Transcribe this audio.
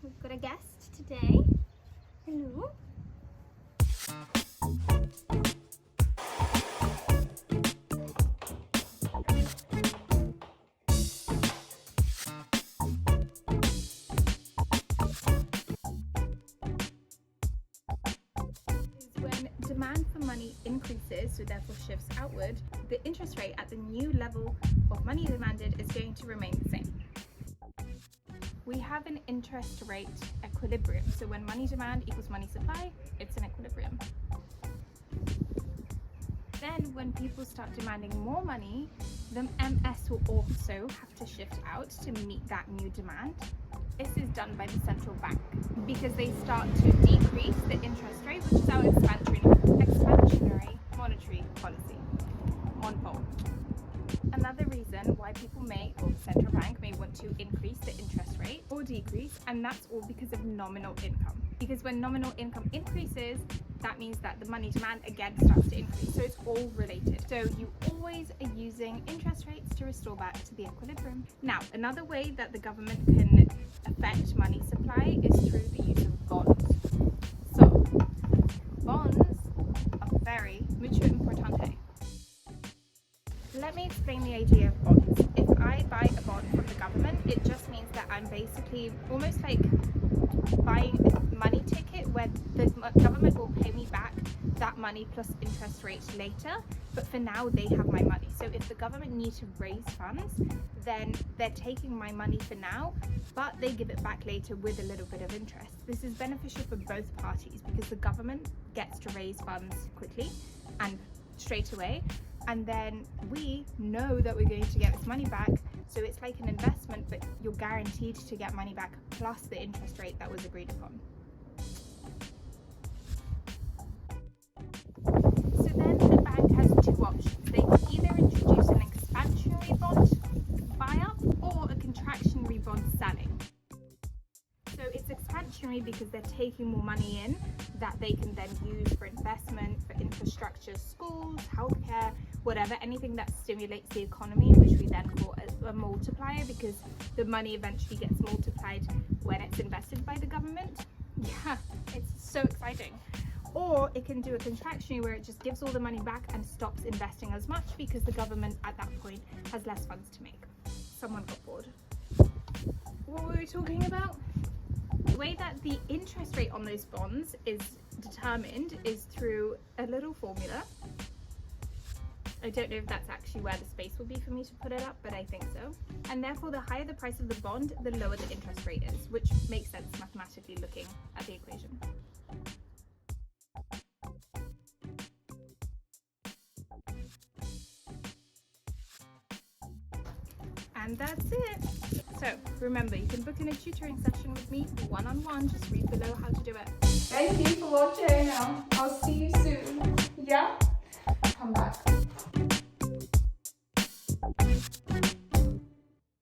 we've got a guest today. Hello. When demand for money increases, so therefore shifts outward, the interest rate at the new level of money demanded is going to remain the same. We have an interest rate equilibrium. So when money demand equals money supply, it's an equilibrium. Then when people start demanding more money, the MS will also have to shift out to meet that new demand. This is done by the central bank because they start to decrease the interest rate, which is our expansionary monetary policy. MONPOL. Another reason why people may, or the central bank may want to increase the interest rate or decrease, and that's all because of nominal income. Because when nominal income increases, that means that the money demand again starts to increase. So it's all related. So you always are using interest rates to restore back to the equilibrium. Now, another way that the government can affect money supply is through the use of bonds. So bonds are very mucho importante. Let me explain the idea of bonds. If I buy a bond from the government, it just means that I'm basically almost like buying a money ticket where the government will pay me back that money plus interest rate later, but for now they have my money. So if the government needs to raise funds, then they're taking my money for now, but they give it back later with a little bit of interest. This is beneficial for both parties because the government gets to raise funds quickly and straight away, and then we know that we're going to get this money back. So it's like an investment, but you're guaranteed to get money back plus the interest rate that was agreed upon. So then the bank has two options. They can either introduce an expansionary bond buy-up or a contractionary bond selling. So it's expansionary because they're taking more money in that they can then use for investment, for infrastructure, schools, healthcare, whatever, anything that stimulates the economy, which we then call a multiplier because the money eventually gets multiplied when it's invested by the government. Yeah, it's so exciting. Or it can do a contractionary where it just gives all the money back and stops investing as much because the government at that point has less funds to make. Someone got bored. What were we talking about? The way that the interest rate on those bonds is determined is through a little formula. I don't know if that's actually where the space will be for me to put it up, but I think so. And therefore, the higher the price of the bond, the lower the interest rate is, which makes sense mathematically looking at the equation. And that's it. So remember, you can book in a tutoring session with me one-on-one. Just read below how to do it. Thank you for watching. I'll see you soon. Yeah?